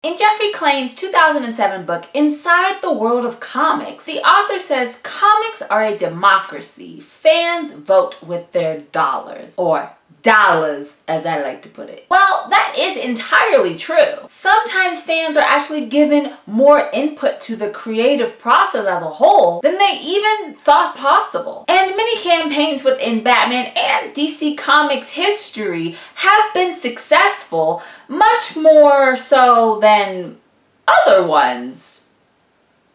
In Jeffrey Klein's 2007 book, Inside the World of Comics, the author says comics are a democracy. Fans vote with their dollars, or dollars, as I like to put it. Well, that is entirely true. Sometimes fans are actually given more input to the creative process as a whole than they even thought possible. And many campaigns within Batman and DC Comics history have been successful, much more so than other ones.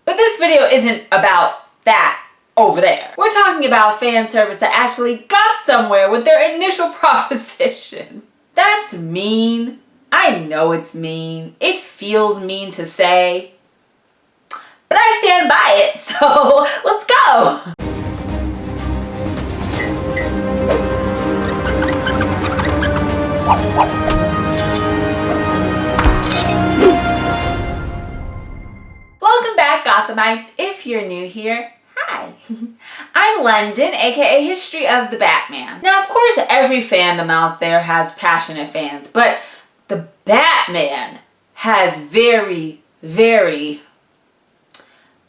But this video isn't about that over there. We're talking about fan service that actually got somewhere with their initial proposition. That's mean. I know it's mean. It feels mean to say. But I stand by it, so let's go. Welcome back, Gothamites. If you're new here, hi. I'm London, aka History of the Batman. Now, of course, every fandom out there has passionate fans, but the Batman has very, very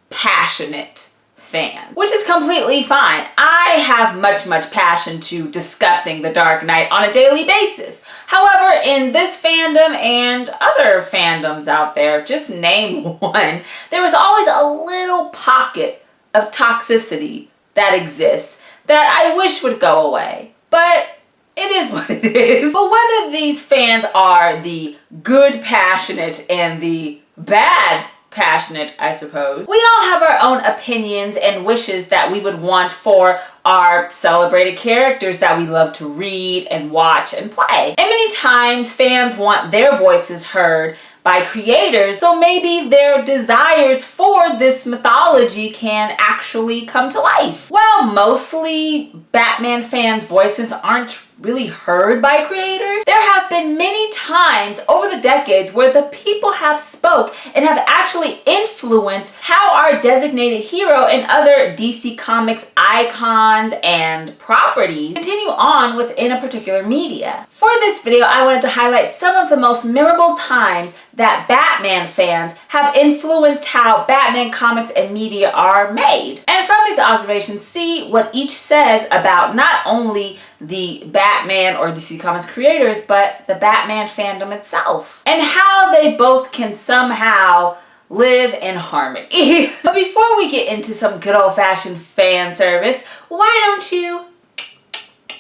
passionate fans, which is completely fine. I have much passion to discussing The Dark Knight on a daily basis. However, in this fandom and other fandoms out there, just name one, there is always a little pocket of toxicity that exists that I wish would go away. But it is what it is. But whether these fans are the good passionate and the bad passionate, I suppose, we all have our own opinions and wishes that we would want for our celebrated characters that we love to read and watch and play. And many times fans want their voices heard by creators, so maybe their desires for this mythology can actually come to life. Well, mostly Batman fans' voices aren't really heard by creators. There have been many times over the decades where the people have spoke and have actually influenced how our designated hero and other DC Comics icons and properties continue on within a particular media. For this video, I wanted to highlight some of the most memorable times that Batman fans have influenced how Batman comics and media are made. And from these observations, see what each says about not only the Batman or DC Comics creators, but the Batman fandom itself, and how they both can somehow live in harmony. But before we get into some good old-fashioned fan service, why don't you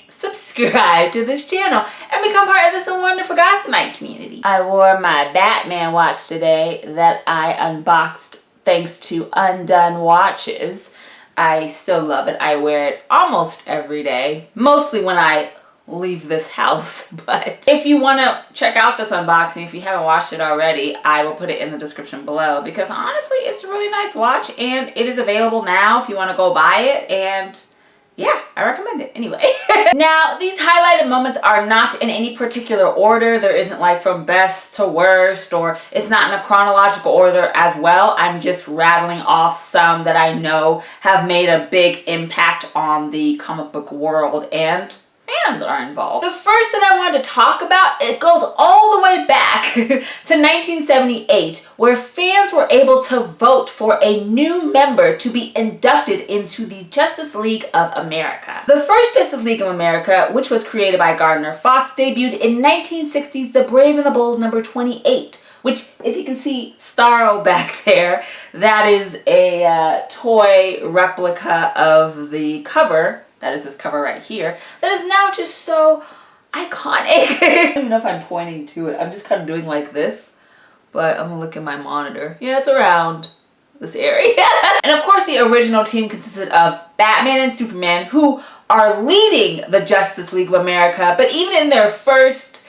subscribe to this channel and become part of this wonderful Gothamite community. I wore my Batman watch today that I unboxed thanks to Undone Watches. I still love it. I wear it almost every day, mostly when I leave this house. But if you want to check out this unboxing, if you haven't watched it already, I will put it in the description below, because honestly it's a really nice watch and it is available now if you want to go buy it, and yeah, I recommend it anyway. Now, these highlighted moments are not in any particular order. There isn't like from best to worst, or it's not in a chronological order as well. I'm just rattling off some that I know have made a big impact on the comic book world and fans are involved. The first that I wanted to talk about, it goes all the way back to 1978, where fans were able to vote for a new member to be inducted into the Justice League of America. The first Justice League of America, which was created by Gardner Fox, debuted in 1960's The Brave and the Bold number 28. Which, if you can see Starro back there, that is a toy replica of the cover. That is this cover right here. That is now just so iconic. I don't even know if I'm pointing to it. I'm just kind of doing like this. But I'm gonna look at my monitor. Yeah, it's around this area. And of course, the original team consisted of Batman and Superman, who are leading the Justice League of America. But even in their first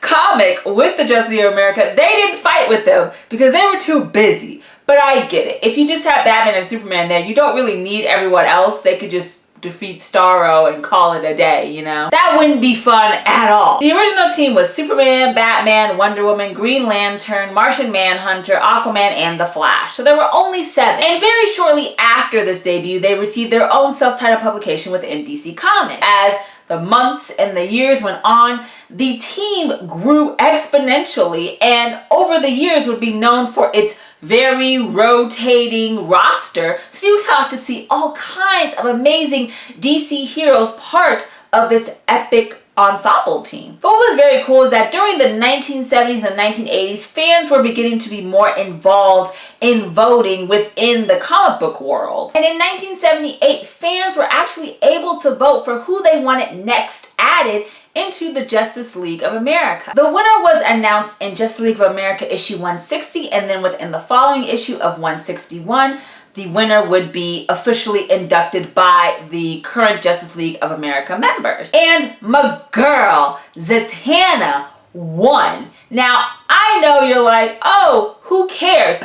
comic with the Justice League of America, they didn't fight with them because they were too busy. But I get it. If you just have Batman and Superman there, you don't really need everyone else. They could just defeat Starro and call it a day, you know? That wouldn't be fun at all. The original team was Superman, Batman, Wonder Woman, Green Lantern, Martian Manhunter, Aquaman, and The Flash. So there were only 7. And very shortly after this debut, they received their own self-titled publication within DC Comics as the months and the years went on, the team grew exponentially and over the years would be known for its very rotating roster. So you got to see all kinds of amazing DC heroes part of this epic ensemble team. But what was very cool is that during the 1970s and 1980s, fans were beginning to be more involved in voting within the comic book world. And in 1978, fans were actually able to vote for who they wanted next added into the Justice League of America. The winner was announced in Justice League of America issue 160, and then within the following issue of 161, the winner would be officially inducted by the current Justice League of America members. And my girl, Zatanna, won. Now, I know you're like, oh, who cares?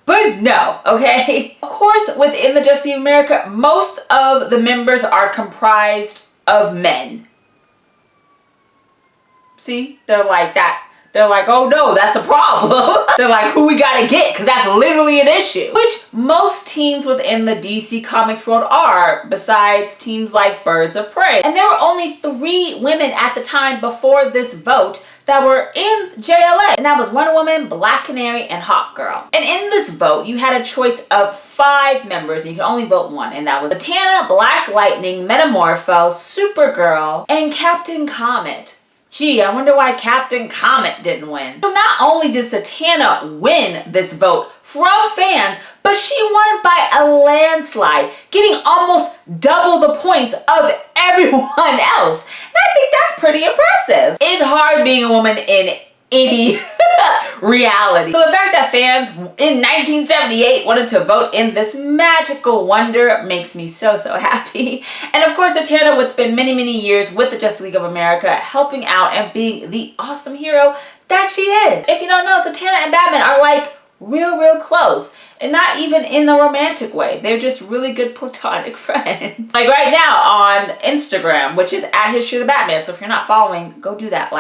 But no, okay? Of course, within the Justice League of America, most of the members are comprised of men. See, they're like that. They're like, oh no, that's a problem. They're like, who we gotta get? Because that's literally an issue. Which most teams within the DC Comics world are, besides teams like Birds of Prey. And there were only 3 women at the time before this vote that were in JLA. And that was Wonder Woman, Black Canary, and Hawkgirl. And in this vote, you had a choice of 5 members, and you could only vote 1. And that was Zatanna, Black Lightning, Metamorpho, Supergirl, and Captain Comet. Gee, I wonder why Captain Comet didn't win. So not only did Zatanna win this vote from fans, but she won by a landslide, getting almost double the points of everyone else. And I think that's pretty impressive. It's hard being a woman in any reality. So the fact that fans in 1978 wanted to vote in this magical wonder makes me so happy. And of course, Zatanna would spend many years with the Justice League of America, helping out and being the awesome hero that she is. If you don't know, Zatanna and Batman are like real close, and not even in the romantic way. They're just really good platonic friends. Like right now on Instagram, which is at History of the Batman. So if you're not following, go do that.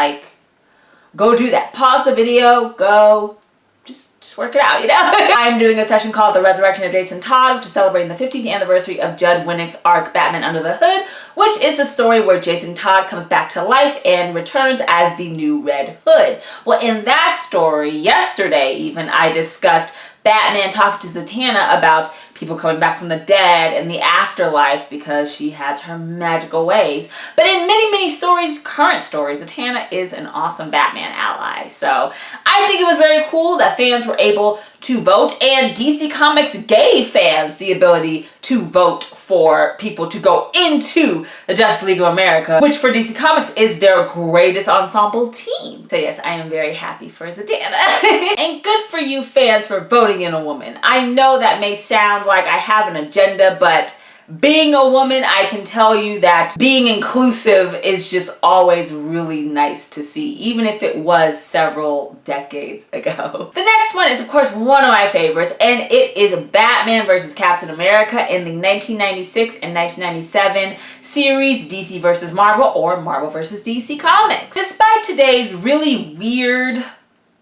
Go do that. Pause the video, go, just work it out, you know? I am doing a session called The Resurrection of Jason Todd, which is celebrating the 15th anniversary of Judd Winnick's arc Batman Under the Hood, which is the story where Jason Todd comes back to life and returns as the new Red Hood. Well, in that story, yesterday even, I discussed Batman talking to Zatanna about people coming back from the dead and the afterlife because she has her magical ways. But in many stories, current stories, Zatanna is an awesome Batman ally. So I think it was very cool that fans were able to vote, and DC Comics gave fans the ability to vote for people to go into the Justice League of America, which for DC Comics is their greatest ensemble team. So yes, I am very happy for Zatanna. And good for you fans for voting in a woman. I know that may sound like I have an agenda, but being a woman, I can tell you that being inclusive is just always really nice to see, even if it was several decades ago. The next one is, of course, one of my favorites, and it is Batman vs. Captain America in the 1996 and 1997 series DC vs. Marvel, or Marvel vs. DC Comics. Despite today's really weird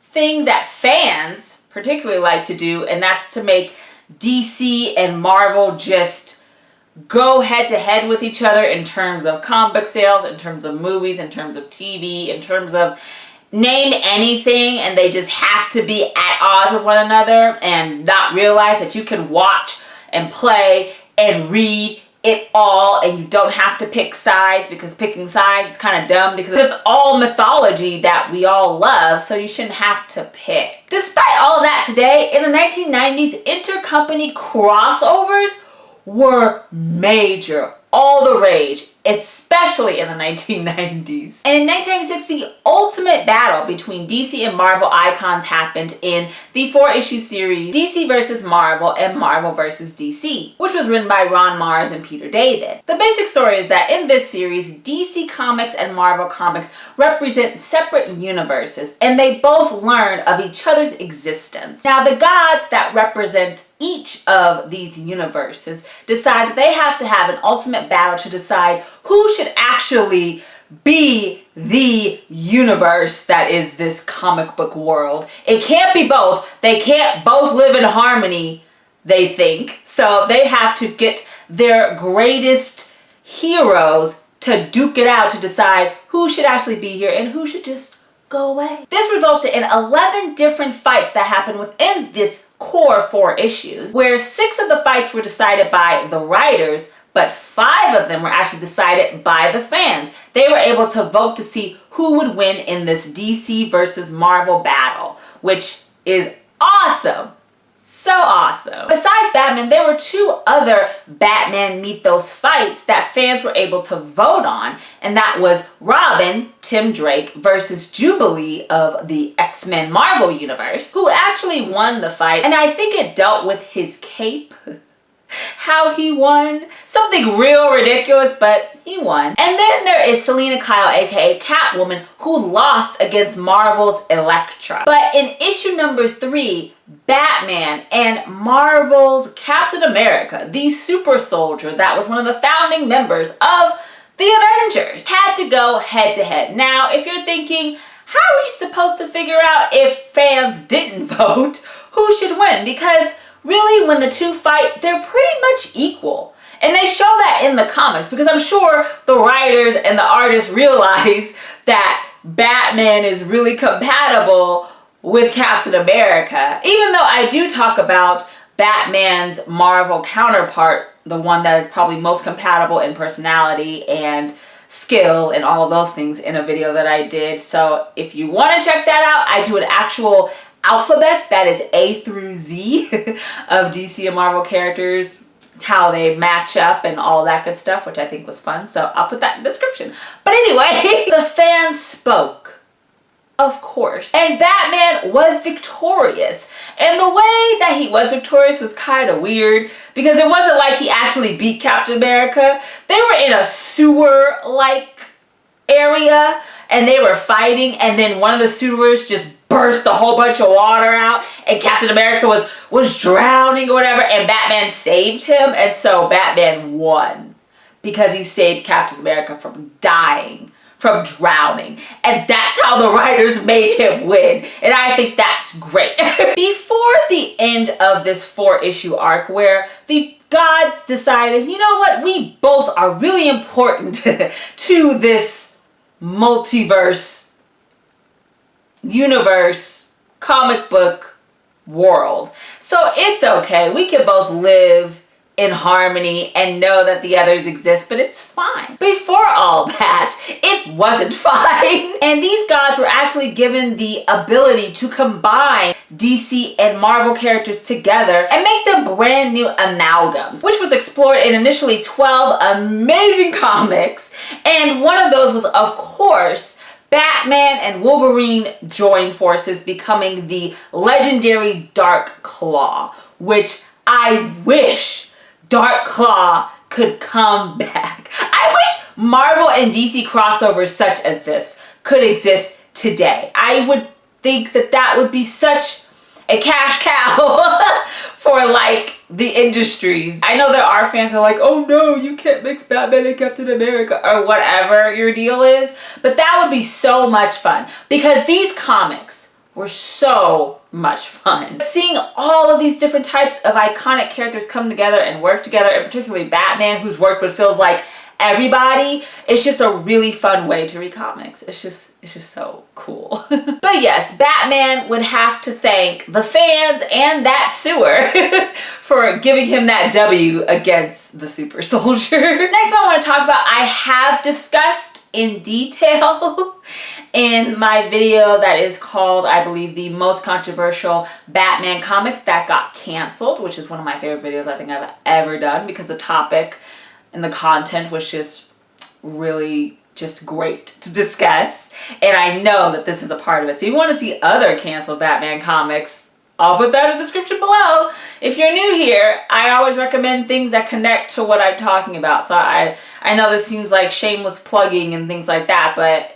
thing that fans particularly like to do, and that's to make DC and Marvel just go head to head with each other in terms of comic book sales, in terms of movies, in terms of TV, in terms of name anything, and they just have to be at odds with one another and not realize that you can watch and play and read it all and you don't have to pick sides, because picking sides is kind of dumb because it's all mythology that we all love, so you shouldn't have to pick. Despite all of that, today in the 1990s, intercompany crossovers were major, all the rage, especially in the 1990s. And in 1996, the ultimate battle between DC and Marvel icons happened in the 4-issue series DC vs. Marvel and Marvel vs. DC, which was written by Ron Mars and Peter David. The basic story is that in this series, DC Comics and Marvel Comics represent separate universes, and they both learn of each other's existence. Now, the gods that represent each of these universes decide that they have to have an ultimate battle to decide who should actually be the universe that is this comic book world. It can't be both. They can't both live in harmony, they think. So they have to get their greatest heroes to duke it out to decide who should actually be here and who should just go away. This resulted in 11 different fights that happened within this core 4 issues, where 6 of the fights were decided by the writers, but 5 of them were actually decided by the fans. They were able to vote to see who would win in this DC versus Marvel battle, which is awesome. So awesome. Besides Batman, there were 2 other Batman Mythos fights that fans were able to vote on, and that was Robin, Tim Drake, versus Jubilee of the X-Men Marvel Universe, who actually won the fight, and I think it dealt with his cape. How he won. Something real ridiculous, but he won. And then there is Selena Kyle, aka Catwoman, who lost against Marvel's Elektra. But in issue number 3, Batman and Marvel's Captain America, the super soldier that was one of the founding members of the Avengers, had to go head to head. Now, if you're thinking, how are you supposed to figure out if fans didn't vote who should win? Because really, when the 2 fight, they're pretty much equal. And they show that in the comics, because I'm sure the writers and the artists realize that Batman is really compatible with Captain America. Even though I do talk about Batman's Marvel counterpart, the one that is probably most compatible in personality and skill and all of those things, in a video that I did. So if you want to check that out, I do an actual alphabet that is A through Z of DC and Marvel characters, how they match up and all that good stuff, which I think was fun. So I'll put that in the description. But anyway, the fans spoke, of course, and Batman was victorious. And the way that he was victorious was kind of weird, because it wasn't like he actually beat Captain America. They were in a sewer-like area and they were fighting, and then one of the sewers just burst a whole bunch of water out, and Captain America was drowning or whatever, and Batman saved him, and so Batman won because he saved Captain America from dying, from drowning, and that's how the writers made him win, and I think that's great. Before the end of this 4-issue arc, where the gods decided, you know what, we both are really important to this multiverse universe, comic book world. So it's okay. We can both live in harmony and know that the others exist, but it's fine. Before all that, it wasn't fine. And these gods were actually given the ability to combine DC and Marvel characters together and make them brand new amalgams, which was explored in initially 12 amazing comics. And one of those was, of course, Batman and Wolverine join forces, becoming the legendary Dark Claw, which I wish Dark Claw could come back. I wish Marvel and DC crossovers such as this could exist today. I would think that that would be such a cash cow for like the industries. I know there are fans who are like, oh no, you can't mix Batman and Captain America, or whatever your deal is, but that would be so much fun, because these comics were so much fun. Seeing all of these different types of iconic characters come together and work together, and particularly Batman, who's worked with feels like everybody, it's just a really fun way to read comics. It's just so cool. But yes, Batman would have to thank the fans and that sewer for giving him that W against the super soldier. Next one I want to talk about, I have discussed in detail in my video that is called, I believe, the most controversial Batman comics that got canceled, which is one of my favorite videos I think I've ever done, because the topic and the content was just really just great to discuss, and I know that this is a part of it. So if you want to see other canceled Batman comics, I'll put that in the description below. If you're new here, I always recommend things that connect to what I'm talking about. So I know this seems like shameless plugging and things like that, but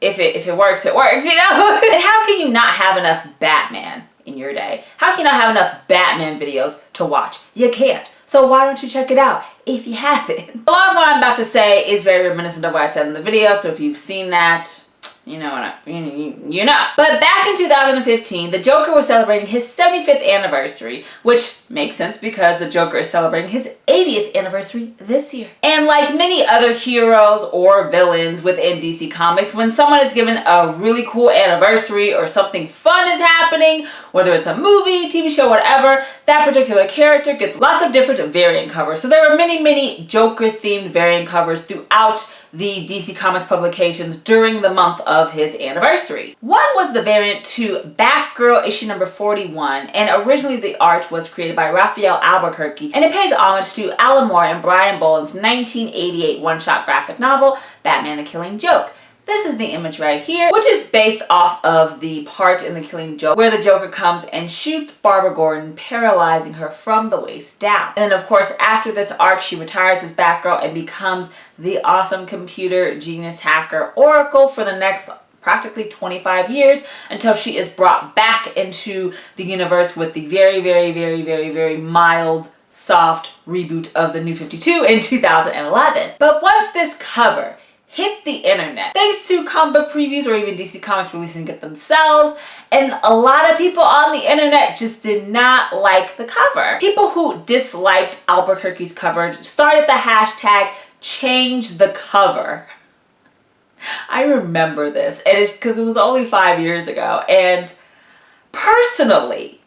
if it works, it works, you know? And how can you not have enough Batman in your day? How can you not have enough Batman videos to watch? You can't. So why don't you check it out if you haven't? A lot of what I'm about to say is very reminiscent of what I said in the video, so if you've seen that, you know what you know. But back in 2015, the Joker was celebrating his 75th anniversary, which makes sense because the Joker is celebrating his 80th anniversary this year. And like many other heroes or villains within DC Comics, when someone is given a really cool anniversary or something fun is happening, whether it's a movie, TV show, whatever, that particular character gets lots of different variant covers. So there were many Joker-themed variant covers throughout the DC Comics publications during the month of his anniversary. One was the variant to Batgirl issue number 41, and originally the art was created by Raphael Albuquerque, and it pays homage to Alan Moore and Brian Boland's 1988 one-shot graphic novel, Batman the Killing Joke. This is the image right here, which is based off of the part in The Killing Joke where the Joker comes and shoots Barbara Gordon, paralyzing her from the waist down. And then of course, after this arc, she retires as Batgirl and becomes the awesome computer genius hacker Oracle for the next practically 25 years until she is brought back into the universe with the very mild, soft reboot of the New 52 in 2011. But once this cover hit the internet, thanks to comic book previews or even DC Comics releasing it themselves, and a lot of people on the internet just did not like the cover. People who disliked Albuquerque's cover started the hashtag change the cover. I remember this, and it's because it was only 5 years ago, and personally,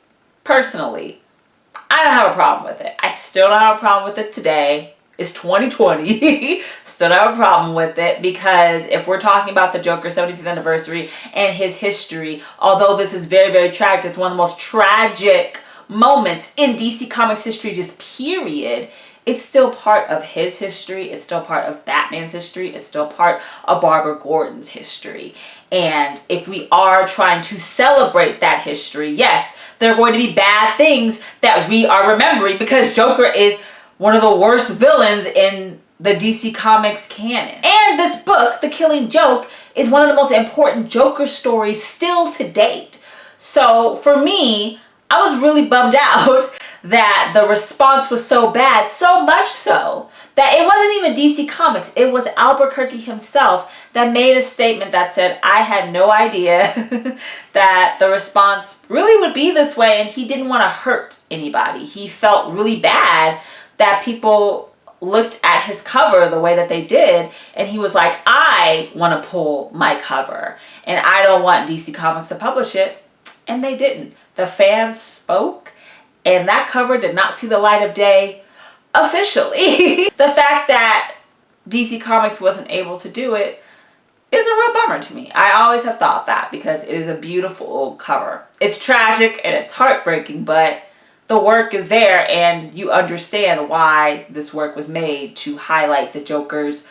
I don't have a problem with it. I still don't have a problem with it today. It's 2020. Still don't have a problem with it, because if we're talking about the Joker's 75th anniversary and his history, although this is very tragic, it's one of the most tragic moments in DC Comics history, just period. It's still part of his history. It's still part of Batman's history. It's still part of Barbara Gordon's history. And if we are trying to celebrate that history, yes, there are going to be bad things that we are remembering, because Joker is one of the worst villains in the DC Comics canon. And this book, The Killing Joke, is one of the most important Joker stories still to date. So for me, I was really bummed out that the response was so bad, so much so that it wasn't even DC Comics, it was Albuquerque himself that made a statement that said, I had no idea that the response really would be this way, and he didn't want to hurt anybody. He felt really bad that people looked at his cover the way that they did, and he was like, I want to pull my cover, and I don't want DC Comics to publish it, and they didn't. The fans spoke, and that cover did not see the light of day officially. The fact that DC Comics wasn't able to do it is a real bummer to me. I always have thought that, because it is a beautiful cover. It's tragic and it's heartbreaking, but the work is there, and you understand why this work was made, to highlight the Joker's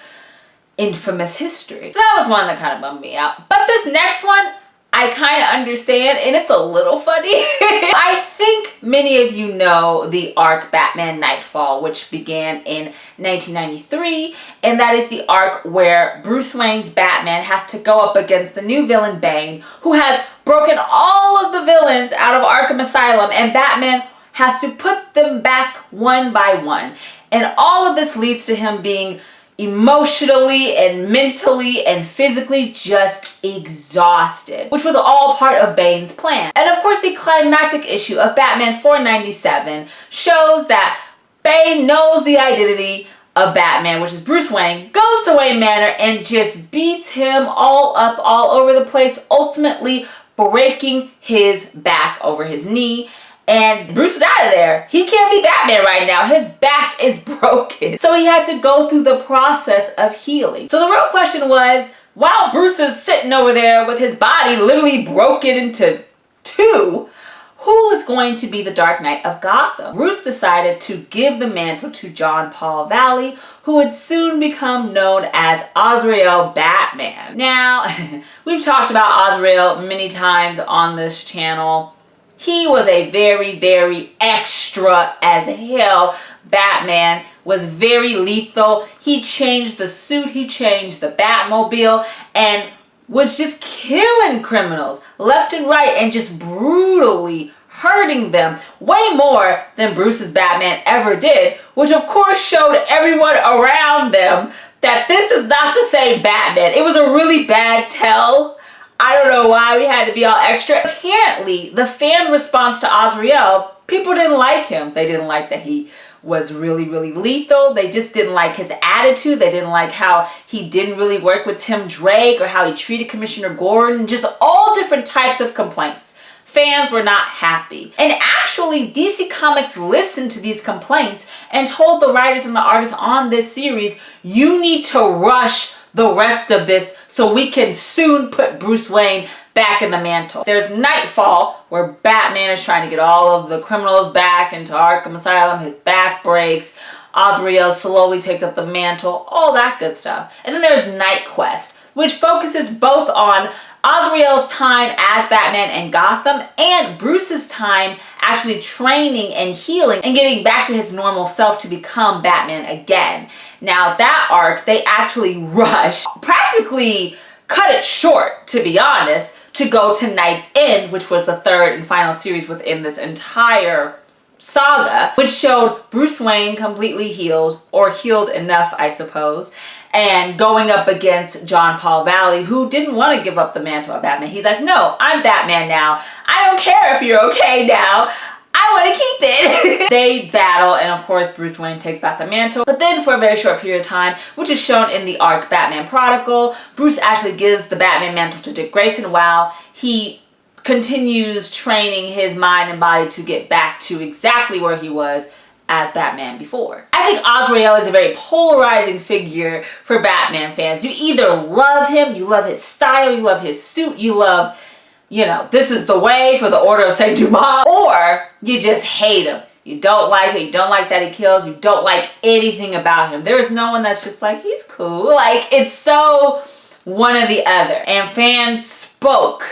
infamous history. So that was one that kind of bummed me out. But this next one, I kind of understand, and it's a little funny. I think many of you know the arc Batman Nightfall, which began in 1993, and that is the arc where Bruce Wayne's Batman has to go up against the new villain Bane, who has broken all of the villains out of Arkham Asylum, and Batman has to put them back one by one. And all of this leads to him being emotionally and mentally and physically just exhausted, which was all part of Bane's plan. And of course, the climactic issue of Batman 497 shows that Bane knows the identity of Batman, which is Bruce Wayne, goes to Wayne Manor and just beats him all up all over the place, ultimately breaking his back over his knee. And Bruce is out of there. He can't be Batman right now. His back is broken. So he had to go through the process of healing. So the real question was, while Bruce is sitting over there with his body literally broken into two, who is going to be the Dark Knight of Gotham? Bruce decided to give the mantle to John Paul Valley, who would soon become known as Azrael Batman. Now, we've talked about Azrael many times on this channel. He was a very extra as hell Batman, was very lethal. He changed the suit, he changed the Batmobile, and was just killing criminals left and right and just brutally hurting them way more than Bruce's Batman ever did, which of course showed everyone around them that this is not the same Batman. It was a really bad tell I don't know why we had to be all extra. Apparently, the fan response to Azrael, people didn't like him. They didn't like that he was really, really lethal. They just didn't like his attitude. They didn't like how he didn't really work with Tim Drake or how he treated Commissioner Gordon. Just all different types of complaints. Fans were not happy. And actually, DC Comics listened to these complaints and told the writers and the artists on this series, you need to rush the rest of this so we can soon put Bruce Wayne back in the mantle. There's Nightfall, where Batman is trying to get all of the criminals back into Arkham Asylum. His back breaks. Azrael slowly takes up the mantle. All that good stuff. And then there's Night Quest, which focuses both on Azrael's time as Batman in Gotham and Bruce's time actually training and healing and getting back to his normal self to become Batman again. Now that arc, they actually rushed, practically cut it short, to be honest, to go to Night's End, which was the third and final series within this entire saga, which showed Bruce Wayne completely healed, or healed enough, I suppose, and going up against John Paul Valley, who didn't want to give up the mantle of Batman. He's like, no, I'm Batman now. I don't care if you're okay now. I want to keep it. They battle, and of course, Bruce Wayne takes back the mantle. But then for a very short period of time, which is shown in the arc Batman Prodigal, Bruce actually gives the Batman mantle to Dick Grayson while he continues training his mind and body to get back to exactly where he was as Batman before. I think Azrael is a very polarizing figure for Batman fans. You either love him, you love his style, you love his suit, you love, you know, this is the way for the Order of Saint Dumas, or you just hate him. You don't like him, you don't like that he kills, you don't like anything about him. There is no one that's just like, he's cool. Like, it's so one or the other. And fans spoke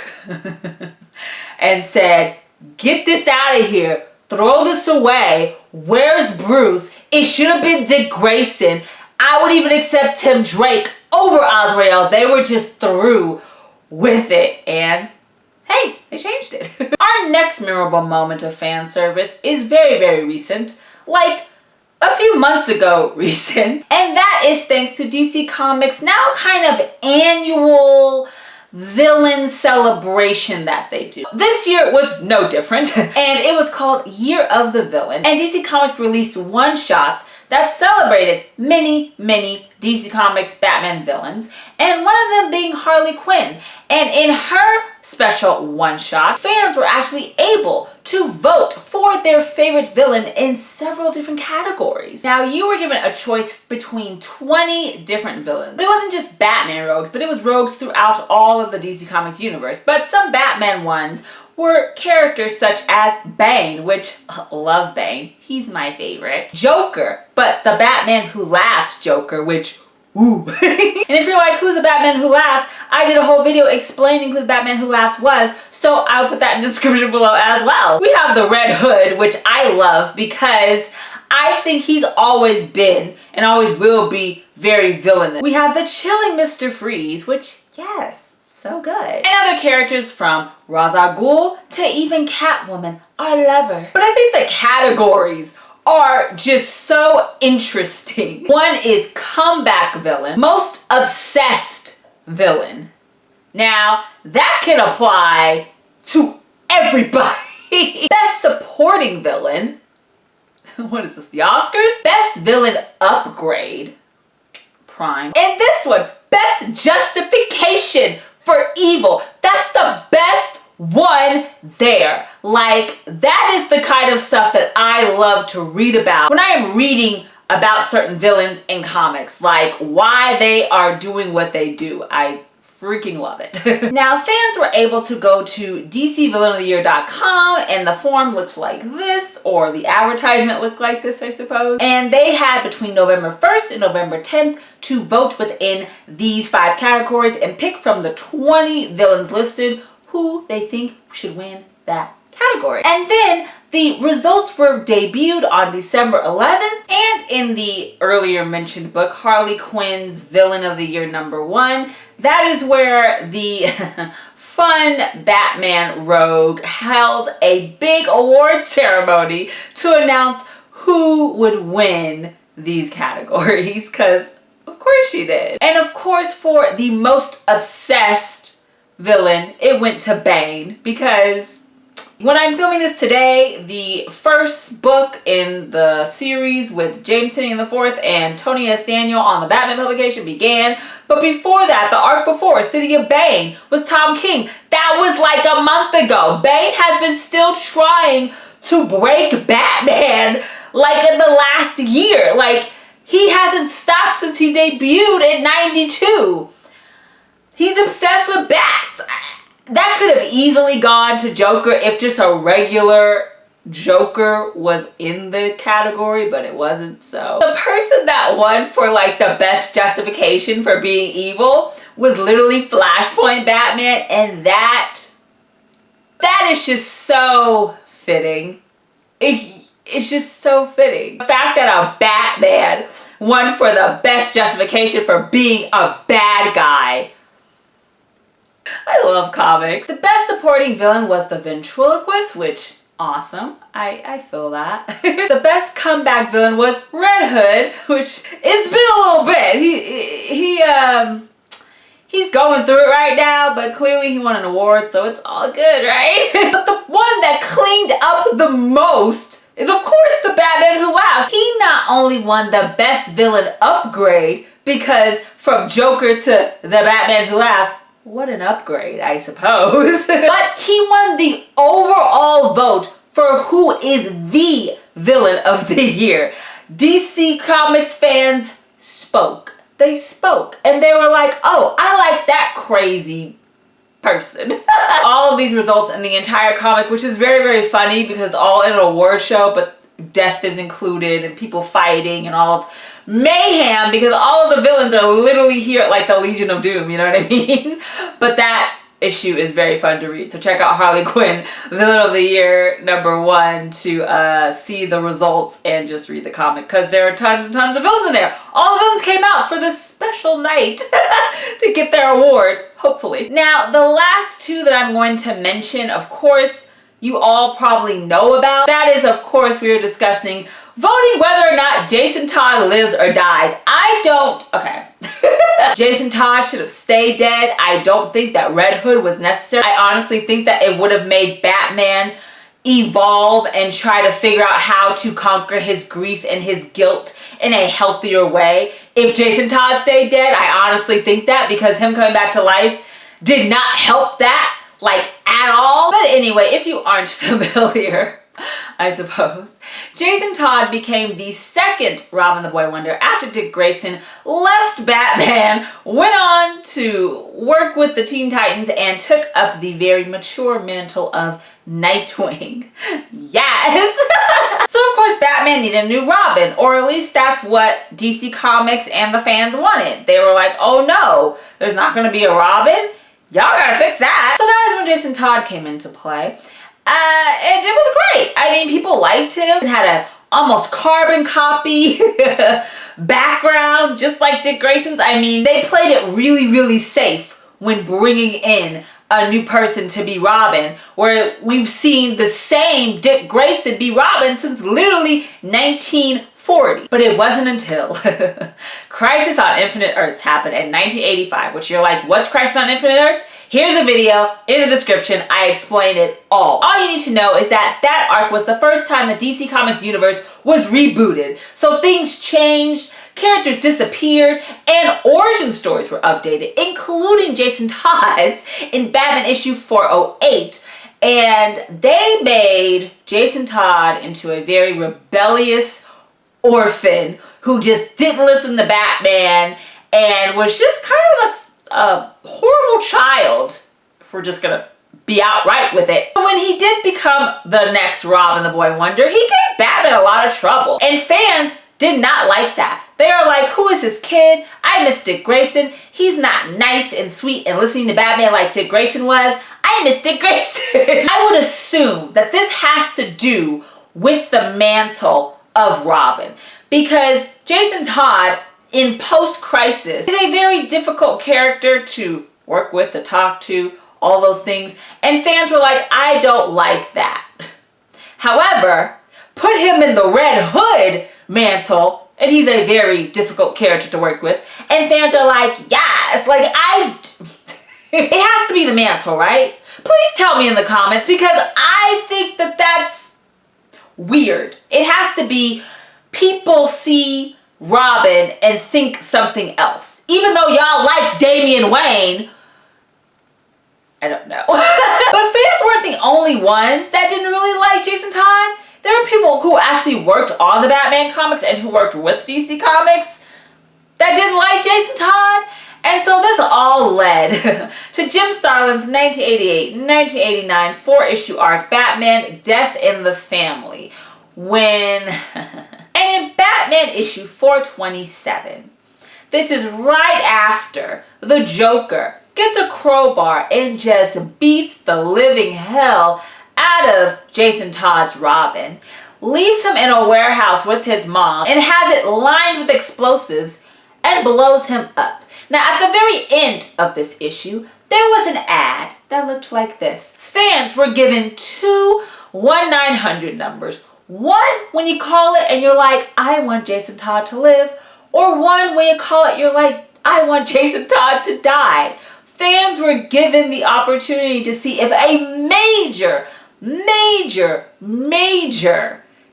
and said, get this out of here. Throw this away. Where's Bruce? It should have been Dick Grayson. I would even accept Tim Drake over Azrael. They were just through with it. And hey, they changed it. Our next memorable moment of fan service is very, very recent. Like a few months ago recent. And that is thanks to DC Comics' now kind of annual villain celebration that they do. This year was no different, and it was called Year of the Villain. And DC Comics released one-shots that celebrated many, many DC Comics Batman villains, and one of them being Harley Quinn. And in her special one-shot, fans were actually able to vote for their favorite villain in several different categories. Now, you were given a choice between 20 different villains. But it wasn't just Batman rogues, but it was rogues throughout all of the DC Comics universe. But some Batman ones were characters such as Bane, which, love Bane, he's my favorite. Joker, but the Batman Who Laughs Joker, which, ooh. And if you're like, who's the Batman Who Laughs? I did a whole video explaining who the Batman Who Laughs was, so I'll put that in the description below as well. We have the Red Hood, which I love because I think he's always been and always will be very villainous. We have the chilling Mr. Freeze, which, yes, so good. And other characters from Ra's al Ghul to even Catwoman. I love her. But I think the categories are just so interesting. One is comeback villain, most obsessed villain. Now, that can apply to everybody. Best supporting villain. What is this, the Oscars? Best villain upgrade. Prime. And this one, best justification for evil. That's the best one there. Like, that is the kind of stuff that I love to read about when I am reading about certain villains in comics, like why they are doing what they do. I freaking love it. Now, fans were able to go to DCVillainoftheYear.com, and the form looked like this, or the advertisement looked like this, I suppose. And they had between November 1st and November 10th to vote within these 5 categories and pick from the 20 villains listed who they think should win that category. And then the results were debuted on December 11th, and in the earlier mentioned book, Harley Quinn's Villain of the Year #1, that is where the fun Batman rogue held a big award ceremony to announce who would win these categories, because of course she did. And of course, for the most obsessed villain, it went to Bane, because when I'm filming this today, the first book in the series with James Tynion IV and Tony S. Daniel on the Batman publication began. But before that, the arc before, City of Bane, was Tom King. That was like a month ago. Bane has been still trying to break Batman like in the last year. Like, he hasn't stopped since he debuted in '92. He's obsessed with bats. That could have easily gone to Joker if just a regular Joker was in the category, but it wasn't so. The person that won for like the best justification for being evil was literally Flashpoint Batman, and that is just so fitting. It's just so fitting. The fact that a Batman won for the best justification for being a bad guy. I love comics. The best supporting villain was the ventriloquist, which, awesome. I feel that. The best comeback villain was Red Hood, which it's been a little bit. He's going through it right now, but clearly he won an award, so it's all good, right? But the one that cleaned up the most is, of course, the Batman Who Laughs. He not only won the best villain upgrade, because from Joker to the Batman Who Laughs, what an upgrade, I suppose. But he won the overall vote for who is the villain of the year. DC Comics fans spoke. They spoke. And they were like, oh, I like that crazy person. All of these results in the entire comic, which is very, very funny because all in an award show, but death is included and people fighting and all of mayhem, because all of the villains are literally here at like the Legion of Doom, you know what I mean? But that issue is very fun to read. So check out Harley Quinn, Villain of the Year #1 to see the results and just read the comic, because there are tons and tons of villains in there. All the villains came out for this special night to get their award, hopefully. Now, the last two that I'm going to mention, of course, you all probably know about. That is, of course, we are discussing voting whether or not Jason Todd lives or dies. Okay. Jason Todd should have stayed dead. I don't think that Red Hood was necessary. I honestly think that it would have made Batman evolve and try to figure out how to conquer his grief and his guilt in a healthier way if Jason Todd stayed dead. I honestly think that, because him coming back to life did not help that, like, at all. But anyway, if you aren't familiar, I suppose, Jason Todd became the second Robin the Boy Wonder after Dick Grayson left Batman, went on to work with the Teen Titans, and took up the very mature mantle of Nightwing. Yes! So of course Batman needed a new Robin, or at least that's what DC Comics and the fans wanted. They were like, oh no, there's not gonna be a Robin? Y'all gotta fix that. So that is when Jason Todd came into play. And it was great. I mean, people liked him. It had a almost carbon copy background, just like Dick Grayson's. I mean, they played it really, really safe when bringing in a new person to be Robin, where we've seen the same Dick Grayson be Robin since literally 1940. But it wasn't until Crisis on Infinite Earths happened in 1985, which you're like, what's Crisis on Infinite Earths? Here's a video in the description. I explain it all. All you need to know is that that arc was the first time the DC Comics universe was rebooted. So things changed, characters disappeared, and origin stories were updated, including Jason Todd's in Batman issue 408. And they made Jason Todd into a very rebellious orphan who just didn't listen to Batman and was just kind of a horrible child, if we're just gonna be outright with it. When he did become the next Robin the Boy Wonder, he gave Batman a lot of trouble. And fans did not like that. They are like, who is this kid? I miss Dick Grayson. He's not nice and sweet and listening to Batman like Dick Grayson was. I miss Dick Grayson. I would assume that this has to do with the mantle of Robin, because Jason Todd in post-crisis is a very difficult character to work with, to talk to, all those things. And fans were like, I don't like that. However, put him in the Red Hood mantle, and he's a very difficult character to work with. And fans are like, yes, like It has to be the mantle, right? Please tell me in the comments, because I think that that's weird. It has to be people see Robin and think something else. Even though y'all like Damian Wayne, I don't know. But fans weren't the only ones that didn't really like Jason Todd. There were people who actually worked on the Batman comics and who worked with DC Comics that didn't like Jason Todd. And so this all led to Jim Starlin's 1988-1989 4-issue arc, Batman Death in the Family. And in Batman issue 427, this is right after the Joker gets a crowbar and just beats the living hell out of Jason Todd's Robin, leaves him in a warehouse with his mom, and has it lined with explosives and blows him up. Now, at the very end of this issue, there was an ad that looked like this. Fans were given two 1-900 numbers. One when you call it and you're like, I want Jason Todd to live, or one when you call it, you're like, I want Jason Todd to die. Fans were given the opportunity to see if a major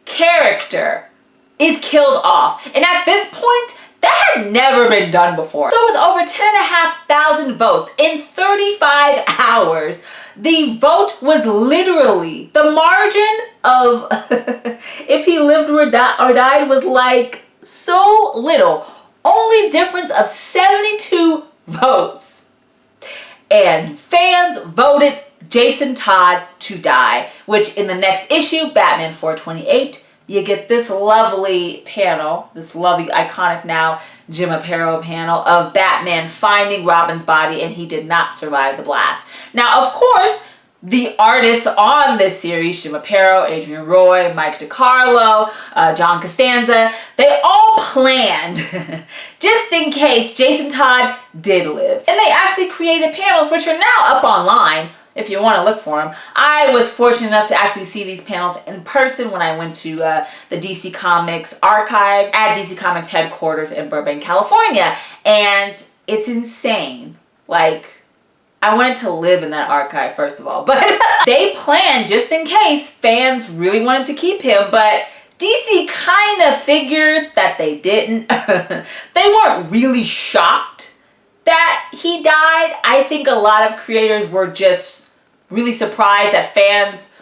character is killed off. And at this point, that had never been done before. So with over 10,500 votes in 35 hours, the vote was literally, the margin of if he lived or died was like so little. Only difference of 72 votes. And fans voted Jason Todd to die, which in the next issue, Batman 428, you get this lovely panel, this lovely iconic now Jim Aparo panel of Batman finding Robin's body, and he did not survive the blast. Now, of course, the artists on this series, Jim Aparo, Adrian Roy, Mike DiCarlo, John Costanza, they all planned just in case Jason Todd did live. And they actually created panels which are now up online if you want to look for them. I was fortunate enough to actually see these panels in person when I went to the DC Comics archives at DC Comics headquarters in Burbank, California. And it's insane. Like, I wanted to live in that archive, first of all, but they planned just in case fans really wanted to keep him, but DC kind of figured that they didn't. They weren't really shocked that he died. I think a lot of creators were just really surprised that fans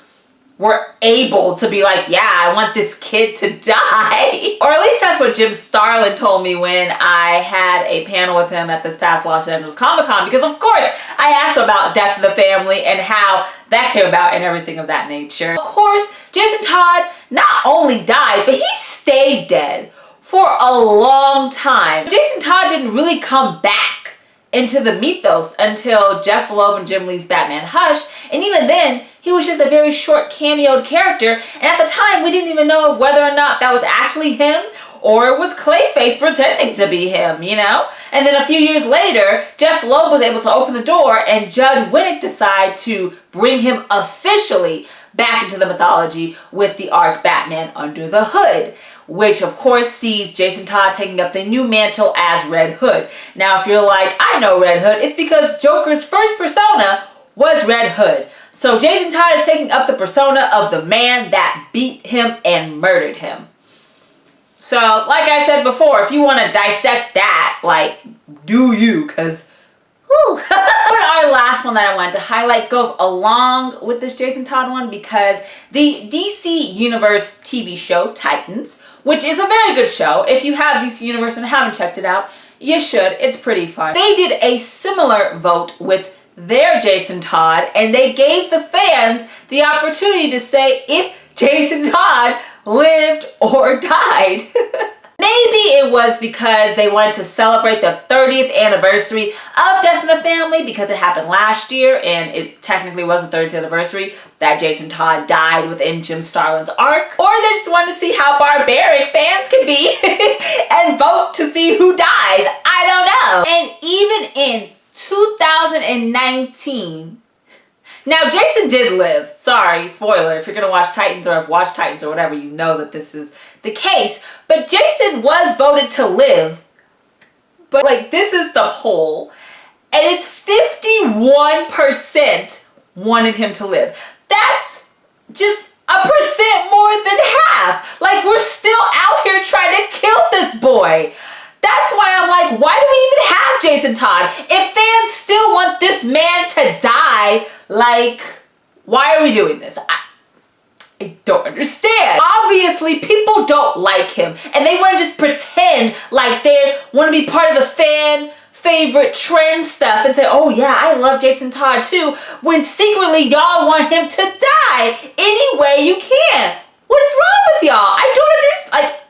were able to be like, yeah, I want this kid to die. Or at least that's what Jim Starlin told me when I had a panel with him at this past Los Angeles Comic-Con, because of course I asked about Death of the Family and how that came about and everything of that nature. Of course, Jason Todd not only died, but he stayed dead for a long time. Jason Todd didn't really come back into the mythos until Jeff Loeb and Jim Lee's Batman Hush, and even then he was just a very short cameoed character, and at the time we didn't even know whether or not that was actually him or it was Clayface pretending to be him, you know? And then a few years later, Jeff Loeb was able to open the door and Judd Winnick decided to bring him officially back into the mythology with the arc Batman Under the Hood, which of course sees Jason Todd taking up the new mantle as Red Hood. Now if you're like, I know Red Hood, it's because Joker's first persona was Red Hood. So Jason Todd is taking up the persona of the man that beat him and murdered him. So like I said before, if you want to dissect that, like, do you, because whew. But our last one that I wanted to highlight goes along with this Jason Todd one, because the DC Universe TV show Titans, which is a very good show. If you have DC Universe and haven't checked it out, you should. It's pretty fun. They did a similar vote with their Jason Todd, and they gave the fans the opportunity to say if Jason Todd lived or died. Maybe it was because they wanted to celebrate the 30th anniversary of Death in the Family, because it happened last year and it technically was the 30th anniversary that Jason Todd died within Jim Starlin's arc. Or they just wanted to see how barbaric fans can be and vote to see who dies. I don't know. And even in 2019, now Jason did live. Sorry, spoiler, if you're gonna watch Titans or have watched Titans or whatever, you know that this is the case. But Jason was voted to live. But like, this is the poll. and it's 51% wanted him to live. That's just a percent more than half. Like, we're still out here trying to kill this boy. That's why I'm like, why do we even have Jason Todd? If fans still want this man to die, like, why are we doing this? I don't understand. Obviously, people don't like him, and they want to just pretend like they want to be part of the fan favorite trend stuff and say, oh yeah, I love Jason Todd too, when secretly y'all want him to die any way you can. What is wrong with y'all? I don't understand. Like,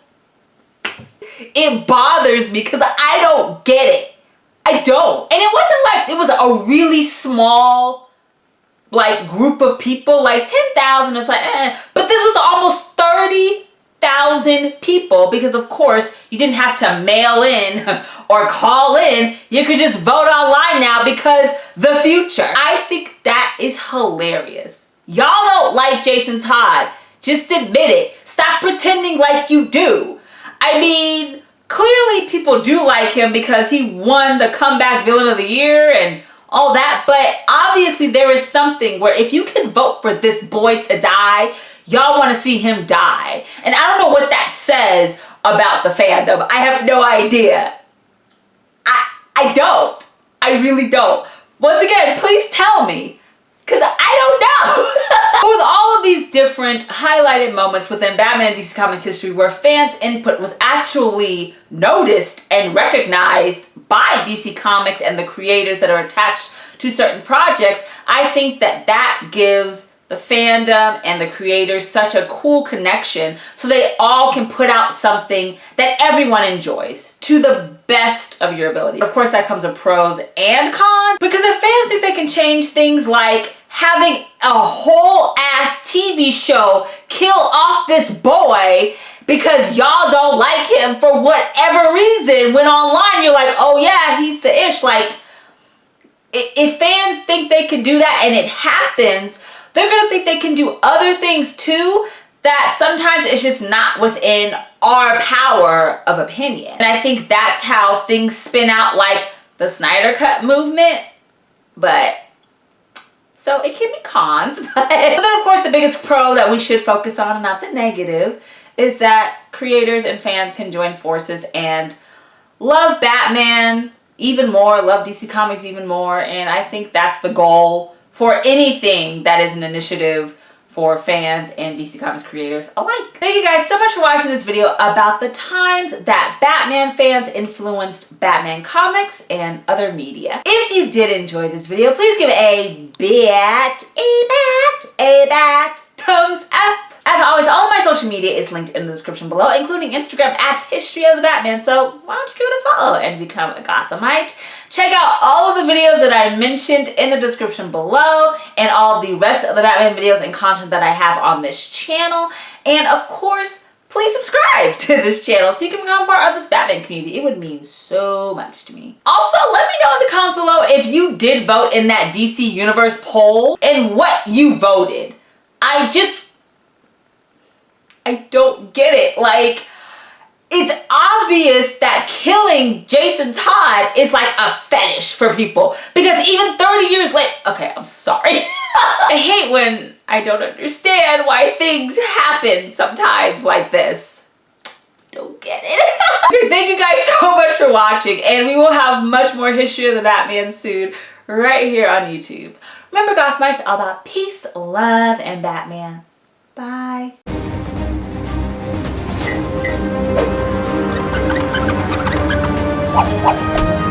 it bothers me because I don't get it. I don't. And it wasn't like it was a really small, like, group of people, like 10,000. It's like, But this was almost 30,000 people because, of course, you didn't have to mail in or call in. You could just vote online now because the future. I think that is hilarious. Y'all don't like Jason Todd. Just admit it. Stop pretending like you do. I mean, clearly people do like him because he won the comeback villain of the year and all that, but obviously there is something where if you can vote for this boy to die, y'all want to see him die. And I don't know what that says about the fandom. I have no idea. I don't. I really don't. Once again, please tell me, because I don't know. With all of these different highlighted moments within Batman and DC Comics history where fans' input was actually noticed and recognized by DC Comics and the creators that are attached to certain projects, I think that that gives the fandom and the creators such a cool connection so they all can put out something that everyone enjoys to the best of your ability. Of course, that comes with pros and cons, because if fans think they can change things like having a whole ass TV show kill off this boy because y'all don't like him for whatever reason, when online you're like, oh yeah, he's the ish. Like, if fans think they can do that and it happens, they're gonna think they can do other things too that sometimes it's just not within our power of opinion. And I think that's how things spin out, like the Snyder Cut movement. But so it can be cons, but then of course the biggest pro that we should focus on, and not the negative, is that creators and fans can join forces and love Batman even more, love DC Comics even more, and I think that's the goal for anything that is an initiative for fans and DC Comics creators alike. Thank you guys so much for watching this video about the times that Batman fans influenced Batman comics and other media. If you did enjoy this video, please give it a bat thumbs up. As always, all of my social media is linked in the description below, including Instagram at History of the Batman, so why don't you give it a follow and become a Gothamite. Check out all of the videos that I mentioned in the description below, and all of the rest of the Batman videos and content that I have on this channel. And of course, please subscribe to this channel so you can become part of this Batman community. It would mean so much to me. Also, let me know in the comments below if you did vote in that DC Universe poll and what you voted. I don't get it. Like, it's obvious that killing Jason Todd is like a fetish for people, because even 30 years later, okay, I'm sorry. I hate when I don't understand why things happen sometimes like this. Don't get it. Okay, thank you guys so much for watching, and we will have much more History of the Batman soon right here on YouTube. Remember, Gothamites, all about peace, love, and Batman. Bye. What?